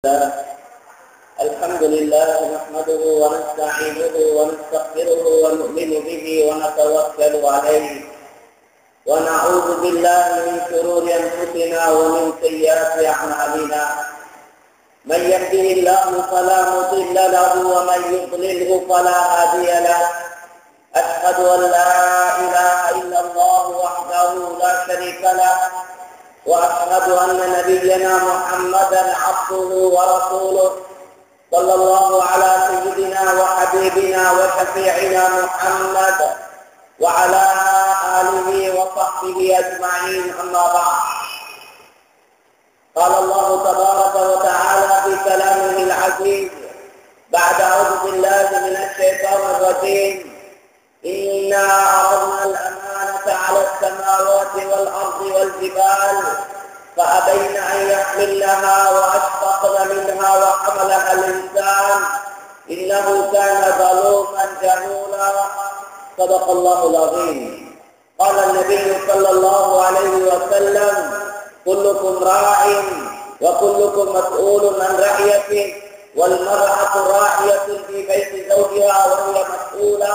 الحمد لله نحمده ونستعينه ونستغفره ونؤمن به ونتوكل عليه ونعوذ بالله من شرور انفسنا ومن سيئات اعمالنا من يهده الله فلا مضل له ومن يضلله فلا هادي له اشهد ان لا اله الا الله وحده لا شريك له وأشهد أن نبينا محمدا عبده ورسوله صلى الله على سيدنا وحبيبنا وشفيعنا محمد وعلى آله وصحبه أجمعين أما بعد قال الله تبارك وتعالى في كلامه العزيز بعد أعوذ بالله من الشيطان الرجيم إنا عرضنا الأمانة على السماوات والأرض والجبال فأبين أن يحملنها وأشفقن منها وحملها الإنسان إنه كان ظلوما جهولا صدق الله العظيم. قال النبي صلى الله عليه وسلم كلكم راع وكلكم مسؤول عن رعيته والمرأة راعية في بيت زوجها وهي مسؤولة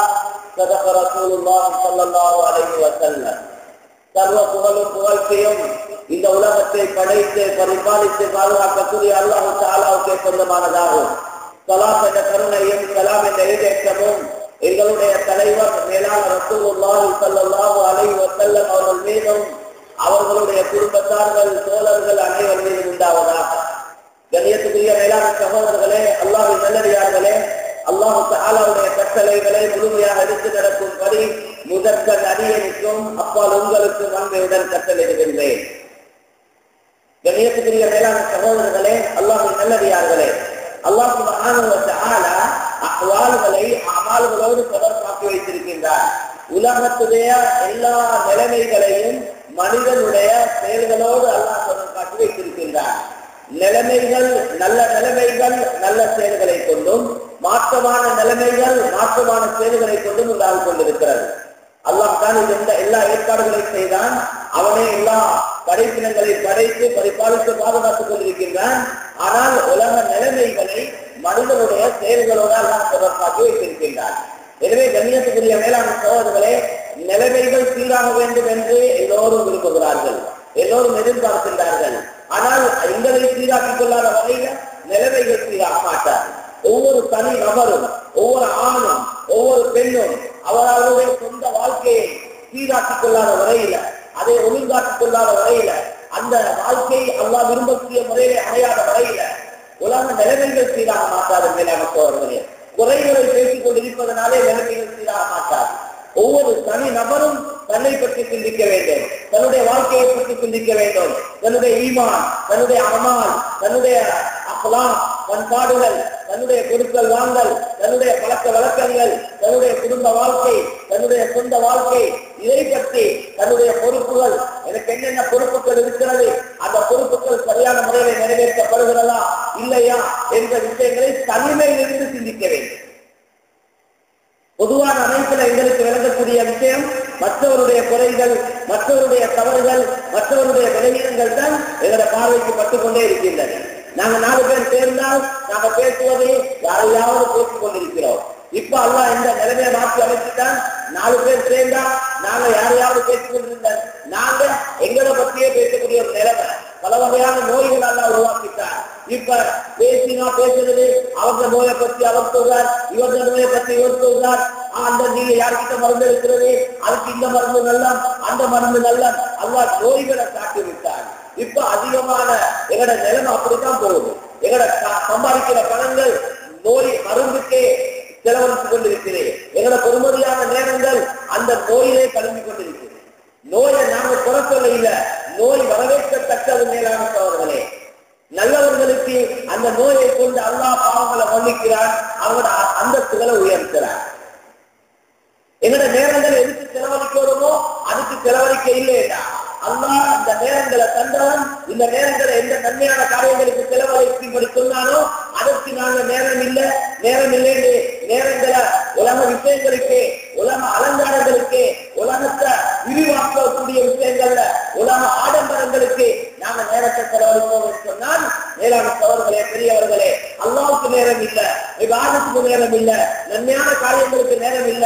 صدق رسول الله صلى الله عليه وسلم. சர்வ புகழும் புகழ்ச்சியும் இந்த உலகத்தை படைத்து பரிபாலித்து பாதுகாக்கக்கூடிய அல்லாஹ் தஆலாவுக்கே சொந்தமானதாகும். ஸலாத் என்ற கருணையும் ஸலாம் என்ற ஈடேற்றமும் எங்களுடைய தலைவர் மேலான ரசூலுல்லாஹி ஸல்லல்லாஹு அலைஹி வஸல்லம் அவர்கள் மீதும் அவர்களுடைய குடும்பத்தார்கள் தோழர்கள் அனைவர் மீதும் உண்டாவதாக. கண்ணியத்துக்குரிய மேலான சகோதரர்களே, அல்லாஹ்வின் நல்லடியார்களே, அல்லாஹ் தஆலாவுடைய கட்டளைகளை முழுமையாக எடுத்து நடக்கும்படி முதற்கண் அடியனுக்கும் அப்பால் உங்களுக்கும் அன்புடன் கட்டளையிடுகின்றேன். கண்ணியத்துக்குரிய மேலான சகோதரர்களே, அல்லாஹ்வின் நல்லடியார்களே, அல்லாஹ் சுப்ஹானஹு வ தஆலா அஹ்வால்களை அமால்களோடு தொடர்பாக்கி வைத்திருக்கின்றார். உலகத்துடைய எல்லா நிலைமைகளையும் மனிதனுடைய செயல்களோடு அல்லாஹ் தொடர்பாக்கி வைத்திருக்கின்றார். நிலைமைகள் நல்ல நிலைமைகள் நல்ல செயல்களை கொண்டும் மாற்றமான நிலைமைகள் மாற்றமான செயல்களை கொண்டும் உண்டாகி கொண்டிருக்கிறது. அல்லாஹ் தான் இந்த எல்லா ஏற்பாடுகளை செய்தான். அவனே எல்லா படைப்பினங்களை படைத்து பரிபாலித்து பாதுகாத்துக் கொண்டிருக்கின்றான். ஆனால் உலக நிலைமைகளை மனிதனுடைய செயல்களோடு அல்லாஹ் தொடர்பாக்கி வைத்திருக்கின்றான். எனவே கண்ணியத்துக்குரிய மேலான சகோதரர்களே, நிலைமைகள் சீராக வேண்டும் என்று எல்லோரும் விரும்புகிறார்கள், எல்லோரும் எதிர்பார்க்கின்றார்கள். ஆனால் எங்களை சீராக்கிக் கொள்ளாத வகையில நிலைமைகள் சீராக மாட்டார்கள். ஒவ்வொரு தனி நபரும் ஒவ்வொரு ஆணும் ஒவ்வொரு பெண்ணும் அவர்களுடைய சொந்த வாழ்க்கையை சீராக்கிக் கொள்ளாத வரையில, அதை ஒழுங்காக்கிக் கொள்ளாத வரையில, அந்த வாழ்க்கையை அல்லாஹ் விரும்பக்கூடிய முறையிலே அடையாத வரையில உலக நிலைமைகள் சீராக மாட்டாது. மேலான சகோதரர்களே, குறைகளை பேசிக் கொண்டிருப்பதனாலே நிலைமைகள் சீராக மாட்டாது. ஒவ்வொரு தனி நபரும் தன்னை பற்றி சிந்திக்க வேண்டும், தன்னுடைய வாழ்க்கையை பற்றி சிந்திக்க வேண்டும். தன்னுடைய ஈமான், தன்னுடைய அமால், தன்னுடைய அக்லாக் பண்பாடுகள், தன்னுடைய கொடுக்கல் வாங்கல், தன்னுடைய பழக்க வழக்கங்கள், தன்னுடைய குடும்ப வாழ்க்கை, தன்னுடைய சொந்த வாழ்க்கை, இதை பற்றி தன்னுடைய பொறுப்புகள், எனக்கு என்னென்ன பொறுப்புகள் இருக்கிறது, அந்த பொறுப்புகள் சரியான முறையில் நிறைவேற்றப்படுகிறதா இல்லையா என்ற விஷயங்களை தனிமையிலிருந்து சிந்திக்க வேண்டும். பொதுவான அமைப்பில் எங்களுக்கு விளங்கக்கூடிய விஷயம் மற்றவருடைய குறைகள், மற்றவருடைய தவறுகள், மற்றவருடைய விலகீனங்கள் தான் எங்களுடைய பார்வைக்கு பட்டுக் கொண்டே இருக்கின்றது. நாங்க 4 பேர் சேர்ந்தால் நாங்க பேசுவதை யாரையாவது பேசிக் கொண்டிருக்கிறோம். இப்ப அல்லாஹ் இந்த நிலைமையை மாற்றி அமைச்சுட்டான். 4 பேர் சேர்ந்தா நாங்க யாரையாவது பேசிக் கொண்டிருந்தோம். நாங்க எங்களை பற்றியே பேசக்கூடிய ஒரு நிலைமை, பல வகையான நோய்கள் அல்லாஹ் உருவாக்கிட்டார். இப்ப பேசினா பேசுறது அவங்க நோயை பற்றி அவர் சொல்றார், இவங்க நோயை பற்றி இவர் சொல்றார். அந்த நீங்க யாருக்கிட்ட மருந்து இருக்கிறது, அதுக்கு இந்த மருந்து நல்லம், அந்த மருந்து நல்லம், அல்லாஹ் நோய்களை காட்டி விட்டார். இப்ப அதிகமான எங்கட நிலைமை அப்படித்தான் போகுது. எங்கட சம்பாதிக்கிற பணங்கள் நோய் மருந்துக்கே செலவழித்துக் கொண்டிருக்கிறேன். எங்கட பொறுமதியான நேரங்கள் அந்த நோயிலே கலந்து கொண்டிருக்கிறேன். நோயை நாங்க குறை சொல்ல இல்லை, நோய் வரவேற்கத்தக்கது. மேலான சகோதரர்களே, நல்லவர்களுக்கு அந்த நோயை கொண்டு அல்லாஹ் பாவங்களை மன்னிக்கிறார், அவங்களோட அந்தஸ்துகளை உயர்த்துறார். எங்கட நேரங்கள் எதுக்கு செலவழிக்கிறோமோ அதுக்கு செலவழிக்க இல்லையா அல்லாஹ் அந்த நேரங்களை தந்தவன். இந்த நேரங்களை எந்த நன்மையான காரியங்களுக்கு செலவழிக்கும்படி சொன்னானோ அதற்கு நாங்க நேரம் இல்லை நேரங்களை உலக விஷயங்களுக்கு, உலக அலங்காரங்களுக்கு, உலகத்தை விரிவாக்கக்கூடிய விஷயங்கள்ல, உலக ஆடம்பரங்களுக்கு நாங்க நேரத்தை செலவழிப்போம் சொன்னால் மேலான சகோதரர்களே, பெரியவர்களே, அல்லாஹ்வுக்கு நேரம் இல்ல, இபாதத்துக்கு நேரம் இல்ல, நன்மையான காரியங்களுக்கு நேரம் இல்ல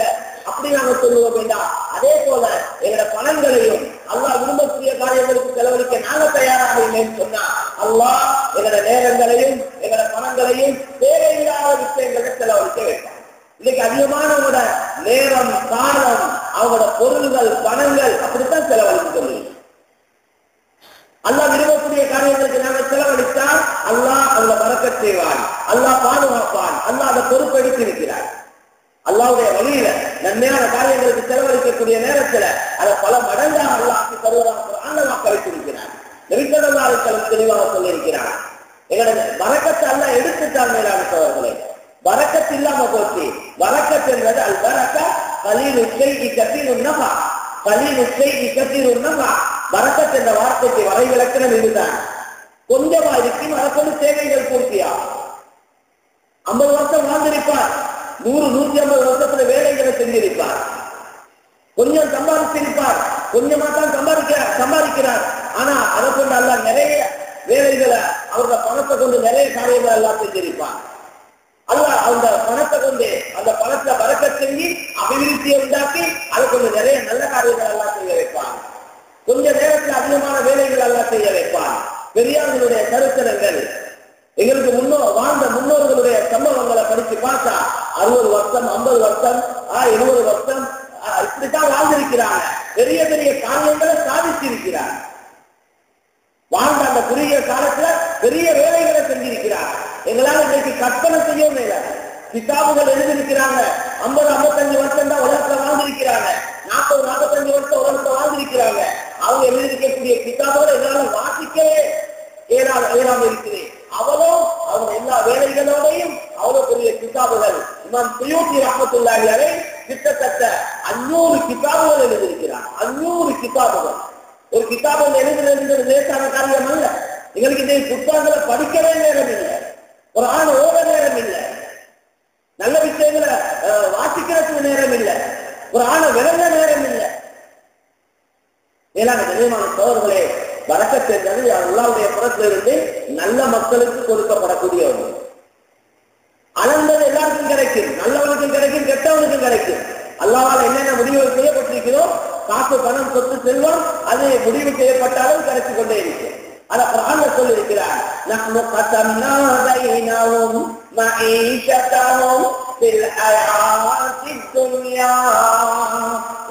அப்படி நாங்க சொல்லுவோம் வேண்டாம். அதே போல எங்களோட பணங்களையும் அல்லாஹ் விரும்பக்கூடிய காரியங்களுக்கு செலவழிக்க நாங்க தயாராக இல்லைன்னு சொன்னா அல்லாஹ் எங்களோட நேரங்களையும் எங்களோட பணங்களையும் தேவையில்லாத விஷயங்களை செலவழிக்க வேண்டாம். இன்னைக்கு அதிகமானவங்களோட நேரம், காலம், அவங்களோட பொருள்கள், பணங்கள் அப்படித்தான் செலவழிக்க முடியும். அல்லாஹ் விரும்பக்கூடிய காரியங்களுக்கு நாங்கள் செலவழித்தால் அல்லாஹ் அதுல பறக்கச் செய்வான், அல்லாஹ் பாதுகாப்பான், அல்லாஹ் அதை பொறுப்பெடுத்து இருக்கிறார். அல்லாஹ்வுடைய வழியில நன்மையான காரியங்களுக்கு செலவழிக்கக்கூடிய நேரத்துல அதை பல மடங்காக அல்லாஹ்க்கு தருவதாக குர்ஆனில் கருத்திருக்கிறார். நபி ஸல்லல்லாஹு அலைஹி வஸல்லம் தெளிவாக சொல்லியிருக்கிறார். எங்களோட பரக்கத்தை அல்லாஹ் எடுத்துட்டால் மேலான சகோதரர்களே, பரக்கத் இல்லாம போச்சு. பரக்கத் என்பது அல் பரக்கா கலீலு ஷைஇ கஸீருன் நஃபா, கலீலு ஷைஇ கஸீருன் நஃபா. பரக்கத் என்ற வார்த்தைக்கு வரை விளக்கணம் இதுதான். கொஞ்சமா இருக்கும், அதை கொண்டு தேவைகள் பூர்த்தியாகும். 50 வருஷம் வாழ்ந்திருப்பார், 100, 150 வருஷத்துல வேலைகளை செஞ்சிருப்பார், கொஞ்சம் சம்பாதிச்சிருப்பார், கொஞ்சமா தான் சம்பாதிக்கிறார். ஆனா அதை கொண்டு எல்லாம் நிறைய வேலைகளை, அவரோட பணத்தை கொண்டு நிறைய காரியங்களை எல்லாம் செஞ்சிருப்பார். அல்லாஹ் அந்த பணத்தை கொண்டு அந்த பணத்தை பரக்கத் செஞ்சு அபிவிருத்தியை உண்டாக்கி அதை கொண்டு நிறைய நல்ல காரியங்கள் எல்லாம் செய்ய வைப்பான். கொஞ்ச நேரத்தில் அதிகமான வேலைகள் எல்லாம் செய்ய வைப்பான். பெரியார்களுடைய சரித்திரங்கள், எங்களுக்கு வாழ்ந்த முன்னோர்களுடைய சம்பவங்களை படிச்சு பார்த்தா 60 வருஷம், 50 வருஷம், 70 வருஷம் இப்படித்தான் வாழ்ந்திருக்கிறாங்க. பெரிய பெரிய காரியங்களை சாதிச்சிருக்கிறார். வாழ்ந்த அந்த குறுகிய காலத்துல பெரிய வேலைகளை செஞ்சிருக்கிறார். எங்களால் இன்றைக்கு கற்பனை செய்ய முடியாது. கிதாபுகள் எழுதியிருக்கிறாங்க. 50, 55 வருஷம் தான் உலகத்துல வாழ்ந்திருக்கிறாங்க. 40, 45 வருஷம் உலகத்தை வாழ்ந்திருக்கிறாங்க. அவங்க எழுதியிருக்கக்கூடிய கிதாபுகளை எங்களால் வாசிக்கவே ஏறாம இருக்கிறேன். அவளோ அவங்க எல்லா வேலைகளோடையும் அவ்வளவு பெரிய கிதாபுகள் இமாம் சுயூத்தி ரஹ்மத்துல்லாஹி அலைஹி கிட்டத்தட்ட 500 கிதாபுகள் எழுதியிருக்கிறார். 500 கிதாபுகள். ஒரு கிதாபுகள் எழுதுறது லேசான காரியம் அல்ல. எங்களுக்கு இந்த புத்தகங்களை படிக்கவே நேரம் இல்லை, ஒரு ஆண் ஓட நேரம் இல்லை, நல்ல விஷயங்களை வாசிக்கிறதுக்கு நேரம் இல்லை, ஒரு ஆணை விளங்க நேரம் இல்லை. மேலான கண்ணியமான சகோதரர்களே, பரக்கத் என்பது அல்லாஹ்வுடைய புறத்திலிருந்து நல்ல மக்களுக்கு கொடுக்கப்படக்கூடிய ஒன்று. அளந்தது எல்லாருக்கும் கிடைக்கும், நல்லவனுக்கும் கிடைக்கும், கெட்டவனுக்கும் கிடைக்கும். அல்லாஹ்வால் என்னென்ன முடிவுகள் செய்யப்பட்டிருக்கிறோம், காசு, பணம், சொத்து, செல்வம், அது முடிவு செய்யப்பட்டாலும் கிடைத்துக் கொண்டே இருக்கும். அதை குர்ஆன்ல சொல்லியிருக்கிறார். நஹ்னு கஸம்னா பைனஹும் மஈஷத்தஹும் ஃபில் ஹயாத்தித் துன்யா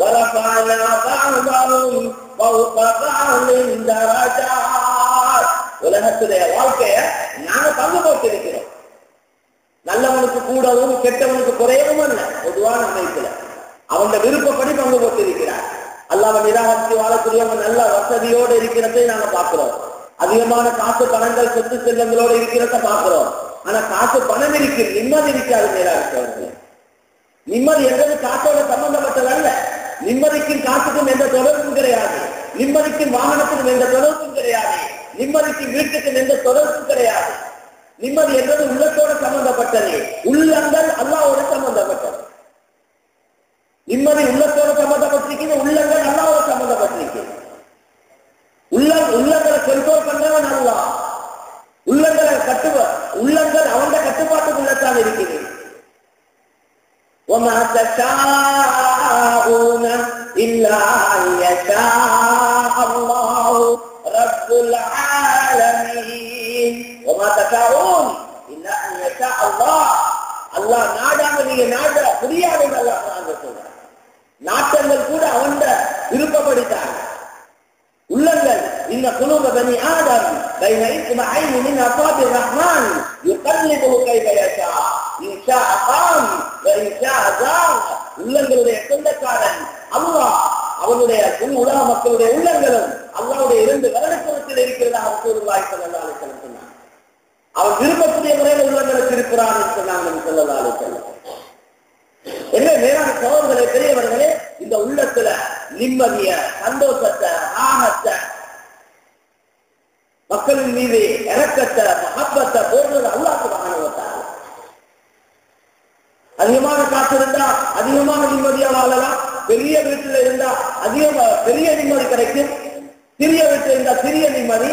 வரஃபஅனா பஅதஹும் ஃபௌக பஅதின் தரஜாத். உலகத்துடைய வாழ்க்கையை நாங்க பங்கு போட்டிருக்கிறோம். நல்லவனுக்கு கூடவும் கெட்டவனுக்கு குறையவும் அல்ல, பொதுவான அமைப்புல அவன் விருப்பப்படி பங்கு போட்டிருக்கிறார். அல்லாஹ்வை நிராகரித்து வாழக்கூடியவங்க நல்ல வசதியோடு இருக்கிறதை நாங்க பார்க்கிறோம். அதிகமான காசு, பணங்கள், சொத்து, செல்வங்களோடு இருக்கிறத பார்க்கிறோம். ஆனா காசு, பணம் இருக்கு, நிம்மதி இருக்காது. நிராகரித்தவர்கள் நிம்மதி என்பது காசோட சம்பந்தப்பட்டது அல்ல. நிம்மதிக்கும் காசுக்கும் எந்த தொடர்பும் கிடையாது. நிம்மதிக்கும் வாகனத்துக்கும் எந்த தொடர்பும் கிடையாது. நிம்மதிக்கும் வீட்டுக்கும் எந்த தொடர்பும் கிடையாது. நிம்மதி என்பது உள்ளத்தோடு சம்பந்தப்பட்டது. உள்ளங்கள் அல்லாஹ்வோடு சம்பந்தப்பட்டது. நிம்மதி உள்ளத்தோடு சம்பந்தப்பட்டிருக்கிறது, உள்ளங்கள் அல்லாஹ்வோடு சம்பந்தப்பட்டிருக்கிறது. உள்ளங்களை கண்ட்ரோல் பண்றவன் அல்லாஹ். உள்ளங்கள் அவன் கட்டுப்பாட்டுக்குள்ளத்தான் இருக்கிறது. وما تشاءون إلا أن يشاء الله رب العالمين. وما تشاءون إلا أن يشاء الله. அல்லாஹ் நாடாம நீங்க நாட முடியாது. அல்லாஹ் சொல்றார், நாட்டங்கள் கூட அவன் விருப்பப்படித்தான். உள்ளங்கள் இன்ன குலூப பனி ஆதம் பைன இஸ்மஐன் மின் அஸாபிர் ரஹ்மான் யுகல்லிபு கைஃப யஷா இன்ஷா அகாம் வ இன்ஷா அஸாம். உள்ளங்களுடைய சொந்தக்காரன் அல்லாஹ். அவனுடைய உலக மக்களுடைய உள்ளங்களும் அல்லாஹ்வுடைய 2 வருடத்தில் இருக்கிறதா ரசூலுல்லாஹி ஸல்லல்லாஹு அலைஹி வஸல்லம் சொன்னார். அவன் விரும்பக்கூடிய முறையில் உள்ளங்களை திருப்புறான் என்று சொன்னாங்க ஸல்லல்லாஹு அலைஹி வஸல்லம். என்ன மேலான சகோதரர்களே, பெரியவர்களே, இந்த உள்ளத்துல நிம்மதிய, சந்தோஷத்தை, ராகத்தை, மக்களின் மீது இரக்கத்தை, மஹப்பத்தை போடுறது அல்லாஹ் சுப்ஹானஹு வ தஆலா. அதிகமான காசு இருந்தா அதிகமான நிம்மதியா வாழலாம். பெரிய வீட்டுல இருந்தா பெரிய நிம்மதி கிடைக்கும். சிறிய வீட்டுல இருந்தா சிறிய நிம்மதி.